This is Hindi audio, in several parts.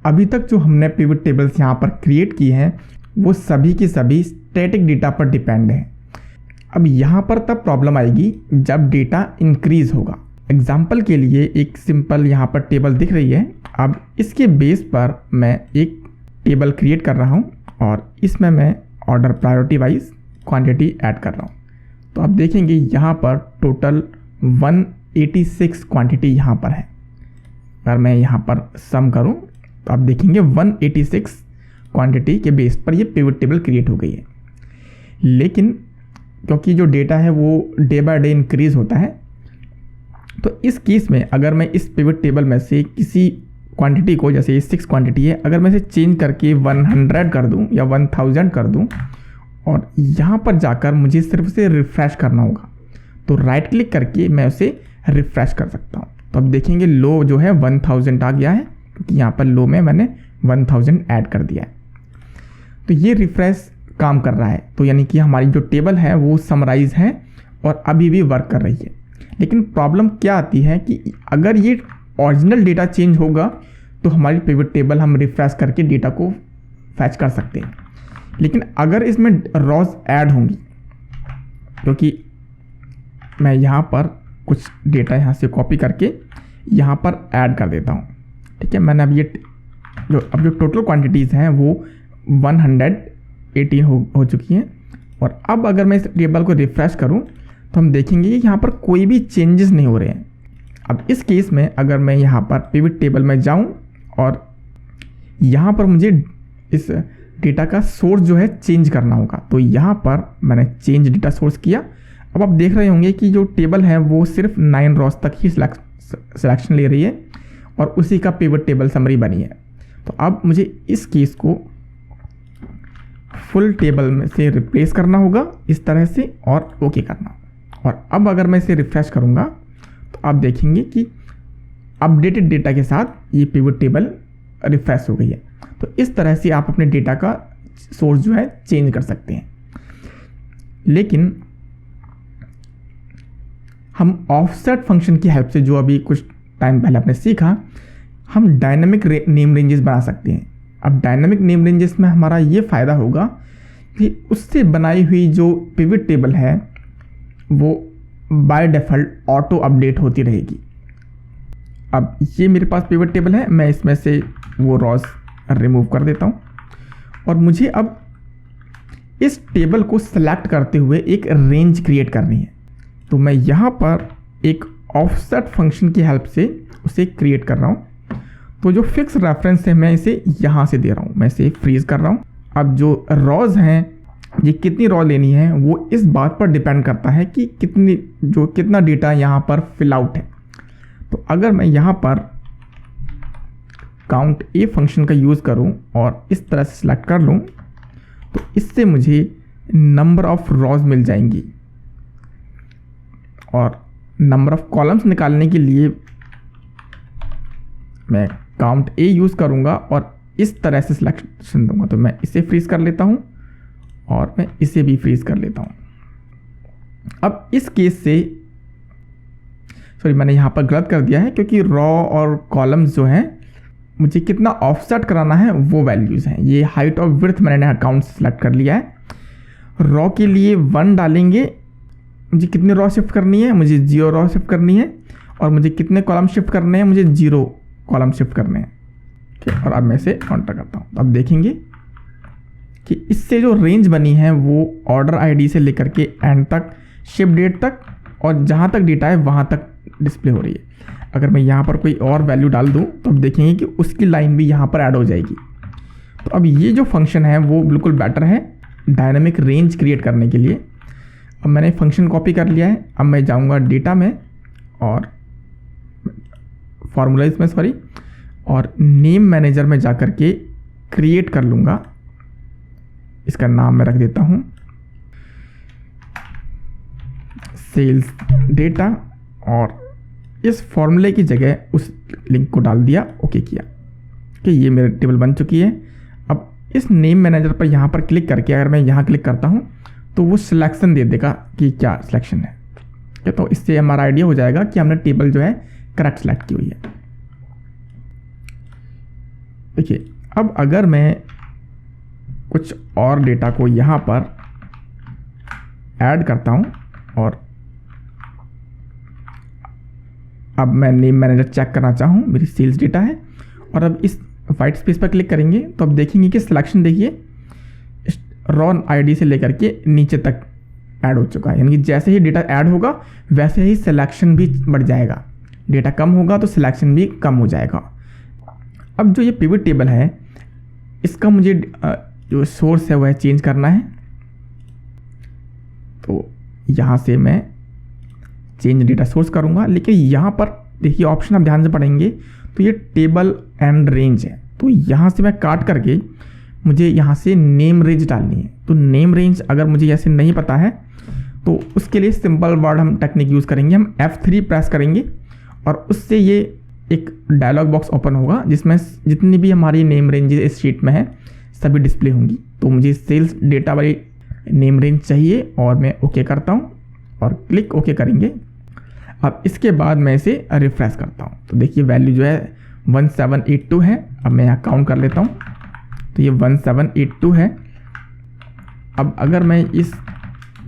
अभी तक जो हमने पिवट टेबल्स यहाँ पर क्रिएट किए हैं वो सभी की सभी स्टैटिक डेटा पर डिपेंड है। अब यहाँ पर तब प्रॉब्लम आएगी जब डेटा इंक्रीज होगा। एग्जाम्पल के लिए एक सिंपल यहाँ पर टेबल दिख रही है। अब इसके बेस पर मैं एक टेबल क्रिएट कर रहा हूँ और इसमें मैं order priority wise quantity add कर रहा हूँ। तो आप देखेंगे यहाँ पर टोटल 186 क्वांटिटी यहाँ पर है। अगर मैं यहाँ पर सम करूँ तो आप देखेंगे 186 क्वांटिटी के बेस पर ये पिवट टेबल क्रिएट हो गई है। लेकिन क्योंकि जो डेटा है वो डे बाय डे इंक्रीज़ होता है, तो इस केस में अगर मैं इस पिवट टेबल में से किसी क्वांटिटी को, जैसे ये 6 क्वांटिटी है, अगर मैं इसे चेंज करके 100 कर दूं या 1000 कर दूं और यहाँ पर जाकर मुझे सिर्फ से रिफ़्रेश करना होगा, तो राइट क्लिक करके मैं उसे रिफ़्रेश कर सकता हूँ। तो अब देखेंगे लो जो है 1000 आ गया है, क्योंकि यहाँ पर लो में मैंने 1000 ऐड कर दिया है। तो ये रिफ़्रेश काम कर रहा है। तो यानी कि हमारी जो टेबल है वो समराइज है और अभी भी वर्क कर रही है। लेकिन प्रॉब्लम क्या आती है कि अगर ये ओरिजिनल डेटा चेंज होगा तो हमारी पिवट टेबल हम रिफ्रेश करके डेटा को फैच कर सकते हैं। लेकिन अगर इसमें रॉज ऐड होंगी, क्योंकि मैं यहाँ पर कुछ डेटा यहाँ से कॉपी करके यहाँ पर ऐड कर देता हूँ, ठीक है। मैंने अब ये जो टोटल क्वांटिटीज़ हैं वो 118 हो चुकी हैं। और अब अगर मैं इस टेबल को रिफ़्रेश करूं तो हम देखेंगे कि यहाँ पर कोई भी चेंजेस नहीं हो रहे हैं। अब इस केस में अगर मैं यहाँ पर पिवट टेबल में जाऊं और यहाँ पर मुझे इस डेटा का सोर्स जो है चेंज करना होगा, तो यहाँ पर मैंने चेंज डेटा सोर्स किया। अब आप देख रहे होंगे कि जो टेबल है वो सिर्फ 9 रॉज तक ही सिलेक्शन ले रही है और उसी का पिवट टेबल समरी बनी है। तो अब मुझे इस केस को फुल टेबल में से रिप्लेस करना होगा इस तरह से और ओके करना। और अब अगर मैं इसे रिफ्रेश करूंगा तो आप देखेंगे कि अपडेटेड डेटा के साथ ये पिवट टेबल रिफ्रेश हो गई है। तो इस तरह से आप अपने डेटा का सोर्स जो है चेंज कर सकते हैं। लेकिन हम ऑफसेट फंक्शन की हेल्प से, जो अभी कुछ टाइम पहले आपने सीखा, हम डायनामिक नेम रेंजेस बना सकते हैं। अब डायनामिक नेम रेंजेस में हमारा ये फ़ायदा होगा कि उससे बनाई हुई जो पिवट टेबल है वो बाय डिफ़ॉल्ट ऑटो अपडेट होती रहेगी। अब ये मेरे पास पिवट टेबल है, मैं इसमें से वो रॉज रिमूव कर देता हूँ और मुझे अब इस टेबल को सेलेक्ट करते हुए एक रेंज क्रिएट करनी है। तो मैं यहाँ पर एक ऑफसेट फंक्शन की हेल्प से उसे क्रिएट कर रहा हूँ। तो जो फिक्स रेफरेंस है मैं इसे यहाँ से दे रहा हूँ, मैं इसे फ्रीज कर रहा हूँ। अब जो रॉज हैं, ये कितनी रॉ लेनी है वो इस बात पर डिपेंड करता है कि कितना डेटा यहाँ पर फिल आउट है। तो अगर मैं यहाँ पर काउंट ए फंक्शन का यूज़ करूँ और इस तरह से सिलेक्ट कर लूँ तो इससे मुझे नंबर ऑफ रॉज मिल जाएंगी। और नंबर ऑफ कॉलम्स निकालने के लिए मैं काउंट ए यूज़ करूँगा और इस तरह से सिलेक्शन दूंगा। तो मैं इसे फ्रीज कर लेता हूँ और मैं इसे भी फ्रीज कर लेता हूँ। अब इस केस से मैंने यहाँ पर गलत कर दिया है, क्योंकि रॉ और कॉलम्स जो हैं मुझे कितना ऑफसेट कराना है वो वैल्यूज़ हैं। ये हाइट और विड्थ मैंने अकाउंट से सिलेक्ट कर लिया है। रॉ के लिए 1 डालेंगे, मुझे कितने रॉ शिफ्ट करनी है, मुझे 0 रॉ शिफ्ट करनी है। और मुझे कितने कॉलम शिफ्ट करने हैं, मुझे 0 कॉलम शिफ्ट करने हैं। ठीक है, और अब मैं इसे काउंटर करता हूँ। अब देखेंगे कि इससे जो रेंज बनी है वो ऑर्डर आईडी से लेकर के एंड तक, शिप डेट तक, और जहाँ तक डेटा है वहाँ तक डिस्प्ले हो रही है। अगर मैं यहाँ पर कोई और वैल्यू डाल दूँ तो अब देखेंगे कि उसकी लाइन भी यहाँ पर ऐड हो जाएगी। तो अब ये जो फंक्शन है वो बिल्कुल बेटर है डायनामिक रेंज क्रिएट करने के लिए। अब मैंने फंक्शन कॉपी कर लिया है। अब मैं जाऊँगा डेटा में और फार्मूलाइज में और नेम मैनेजर में जाकर के क्रिएट कर लूँगा। इसका नाम मैं रख देता हूँ सेल्स डेटा, और इस फॉर्मूले की जगह उस लिंक को डाल दिया, ओके किया कि ये मेरी टेबल बन चुकी है। अब इस नेम मैनेजर पर यहाँ पर क्लिक करके अगर मैं यहाँ क्लिक करता हूँ तो वो सिलेक्शन दे देगा कि क्या सिलेक्शन है। तो इससे हमारा आइडिया हो जाएगा कि हमने टेबल जो है करेक्ट सेलेक्ट की हुई है। देखिए अब अगर मैं कुछ और डेटा को यहाँ पर ऐड करता हूँ और अब मैं नेम मैनेजर चेक करना चाहूँ, मेरी सेल्स डेटा है, और अब इस वाइट स्पेस पर क्लिक करेंगे तो अब देखेंगे कि सिलेक्शन देखिए रॉ आईडी से लेकर के नीचे तक ऐड हो चुका है। यानी कि जैसे ही डेटा ऐड होगा वैसे ही सिलेक्शन भी बढ़ जाएगा, डेटा कम होगा तो सिलेक्शन भी कम हो जाएगा। अब जो ये पिवट टेबल है इसका मुझे जो सोर्स है वह चेंज करना है, तो यहाँ से मैं चेंज डेटा सोर्स करूँगा। लेकिन यहाँ पर देखिए ऑप्शन आप ध्यान से पढ़ेंगे तो ये टेबल एंड रेंज है, तो यहाँ से मैं काट करके मुझे यहाँ से नेम रेंज डालनी है। तो नेम रेंज अगर मुझे ऐसे नहीं पता है तो उसके लिए सिंपल वर्ड हम टेक्निक यूज़ करेंगे, हम F3 प्रेस करेंगे और उससे ये एक डायलॉग बॉक्स ओपन होगा जिसमें जितनी भी हमारी नेम रेंज इस शीट में है सभी डिस्प्ले होंगी। तो मुझे सेल्स डेटा वाली नेम रेंज चाहिए और मैं ओके करता हूँ और क्लिक ओके करेंगे। अब इसके बाद मैं इसे रिफ्रेश करता हूँ तो देखिए वैल्यू जो है 1782 है। अब मैं यहाँ काउंट कर लेता हूँ तो ये 1782 है। अब अगर मैं इस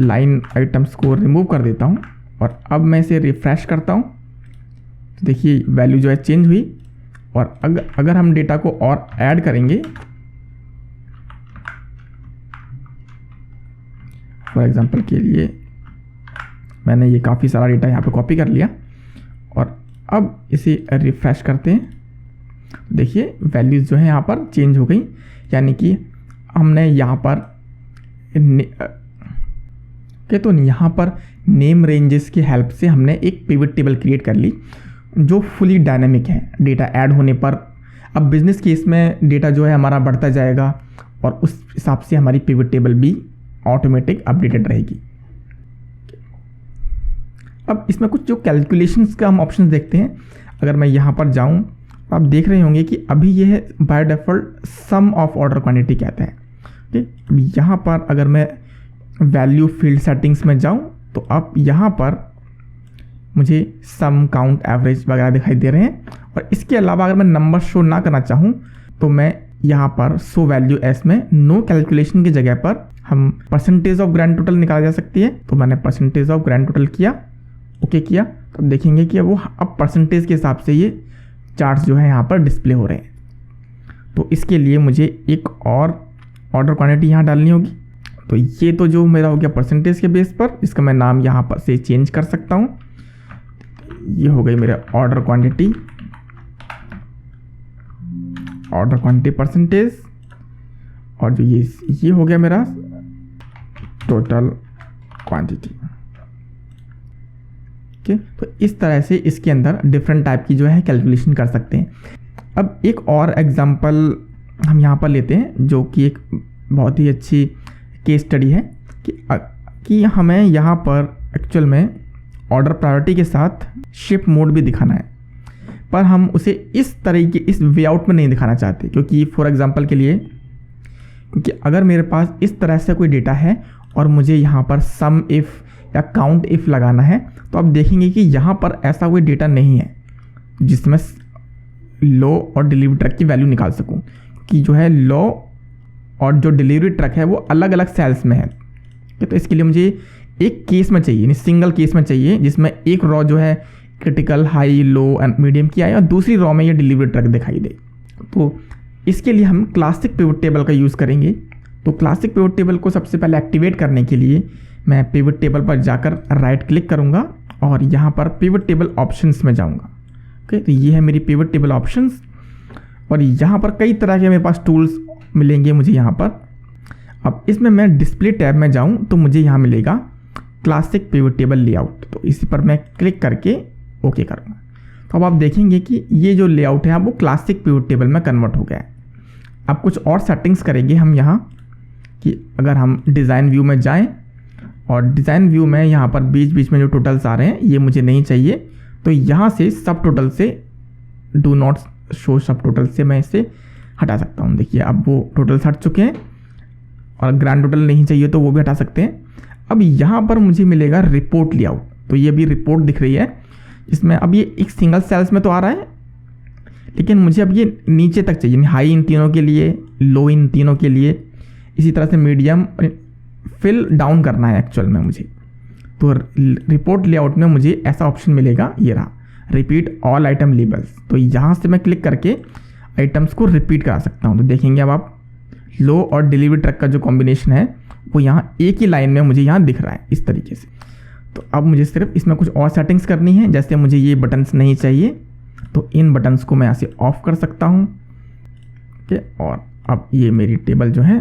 लाइन आइटम्स को रिमूव कर देता हूँ और अब मैं इसे रिफ्रेश करता हूँ तो देखिए वैल्यू जो है चेंज हुई। और अगर हम डेटा को और ऐड करेंगे, फॉर एग्जांपल के लिए मैंने ये काफ़ी सारा डेटा यहाँ पे कॉपी कर लिया और अब इसे रिफ्रेश करते हैं, देखिए वैल्यूज़ जो है यहाँ पर चेंज हो गई। यानी कि हमने यहाँ पर तो यहाँ पर नेम रेंजेस की हेल्प से हमने एक पिवट टेबल क्रिएट कर ली जो फुली डायनेमिक है। डेटा ऐड होने पर अब बिजनेस केस में डेटा जो है हमारा बढ़ता जाएगा और उस हिसाब से हमारी पिवट टेबल भी ऑटोमेटिक अपडेटेड रहेगी। अब इसमें कुछ जो कैलकुलेशंस का हम ऑप्शंस देखते हैं, अगर मैं यहाँ पर जाऊँ तो आप देख रहे होंगे कि अभी ये है by default sum of order quantity कहते हैं। ठीक, यहाँ पर अगर मैं वैल्यू फील्ड सेटिंग्स में जाऊँ तो अब यहाँ पर मुझे सम काउंट एवरेज वगैरह दिखाई दे रहे हैं। और इसके अलावा अगर मैं नंबर शो ना करना चाहूँ तो मैं यहाँ पर शो वैल्यू एस में नो कैलकुलेशन की जगह पर हम परसेंटेज ऑफ ग्रैंड टोटल निकाला जा सकती है। तो मैंने परसेंटेज ऑफ ग्रैंड टोटल किया, ओके किया, तो देखेंगे कि वो अब परसेंटेज के हिसाब से ये चार्ट्स जो है यहाँ पर डिस्प्ले हो रहे हैं। तो इसके लिए मुझे एक और ऑर्डर क्वांटिटी यहाँ डालनी होगी। तो ये तो जो मेरा हो गया परसेंटेज के बेस पर, इसका मैं नाम यहाँ पर से चेंज कर सकता हूँ। ये हो गई मेरा ऑर्डर क्वांटिटी परसेंटेज, और जो ये हो गया मेरा टोटल क्वांटिटी। ओके, तो इस तरह से इसके अंदर डिफरेंट टाइप की जो है कैलकुलेशन कर सकते हैं। अब एक और एग्जांपल हम यहाँ पर लेते हैं जो कि एक बहुत ही अच्छी केस स्टडी है कि हमें यहाँ पर एक्चुअल में ऑर्डर प्रायोरिटी के साथ शिप मोड भी दिखाना है, पर हम उसे इस तरीके इस वेआउट में नहीं दिखाना चाहते। क्योंकि फॉर एग्जांपल के लिए, क्योंकि अगर मेरे पास इस तरह से कोई डेटा है और मुझे यहाँ पर सम इफ़ या काउंट इफ़ लगाना है तो आप देखेंगे कि यहाँ पर ऐसा कोई डेटा नहीं है जिसमें लो और डिलीवरी ट्रक की वैल्यू निकाल सकूँ, कि जो है लो और जो डिलीवरी ट्रक है वो अलग अलग सेल्स में है। तो इसके लिए मुझे एक केस में चाहिए, यानी सिंगल केस में चाहिए जिसमें एक रॉ जो है critical, high, low and medium की आए और दूसरी रॉ में ये डिलीवरी ट्रक दिखाई दे। तो इसके लिए हम क्लासिक पिवट टेबल का यूज़ करेंगे। तो क्लासिक पिवट टेबल को सबसे पहले एक्टिवेट करने के लिए मैं पिवट टेबल पर जाकर राइट क्लिक करूँगा और यहाँ पर पिवट टेबल ऑप्शंस में जाऊँगा। ओके, तो ये है मेरी पिवट टेबल ऑप्शंस और यहाँ पर कई तरह के मेरे पास टूल्स मिलेंगे मुझे यहाँ पर। अब इसमें मैं डिस्प्ले टैब में जाऊँ तो मुझे यहाँ मिलेगा क्लासिक पिवट टेबल लेआउट। तो इसी पर मैं क्लिक करके ओके करूँगा। तो अब आप देखेंगे कि ये जो लेआउट है अब वो क्लासिक पिवट टेबल में कन्वर्ट हो गया है। अब कुछ और सेटिंग्स करेंगे हम यहाँ कि अगर हम डिज़ाइन व्यू में जाएं और डिज़ाइन व्यू में यहाँ पर बीच बीच में जो टोटल्स आ रहे हैं ये मुझे नहीं चाहिए, तो यहाँ से सब टोटल से डू नॉट शो सब टोटल से मैं इसे हटा सकता हूँ। देखिए अब वो टोटल्स हट चुके हैं और ग्रैंड टोटल नहीं चाहिए तो वो भी हटा सकते हैं। अब यहाँ पर मुझे मिलेगा रिपोर्ट लेआउट। तो ये भी रिपोर्ट दिख रही है, इसमें अब ये एक सिंगल सेल्स में तो आ रहा है लेकिन मुझे अब ये नीचे तक चाहिए, हाई इन तीनों के लिए, लो इन तीनों के लिए, इसी तरह से मीडियम फिल डाउन करना है एक्चुअल में मुझे। तो रिपोर्ट लेआउट में मुझे ऐसा ऑप्शन मिलेगा, ये रहा, रिपीट ऑल आइटम लेबल्स। तो यहाँ से मैं क्लिक करके आइटम्स को रिपीट करा सकता हूँ। तो देखेंगे अब आप लो और डिलीवरी ट्रक का जो कॉम्बिनेशन है वो यहाँ एक ही लाइन में मुझे यहाँ दिख रहा है इस तरीके से। तो अब मुझे सिर्फ इसमें कुछ और सेटिंग्स करनी है, जैसे मुझे ये बटन्स नहीं चाहिए तो इन बटन्स को मैं यहाँ से ऑफ कर सकता हूँ। ओके, और अब ये मेरी टेबल जो है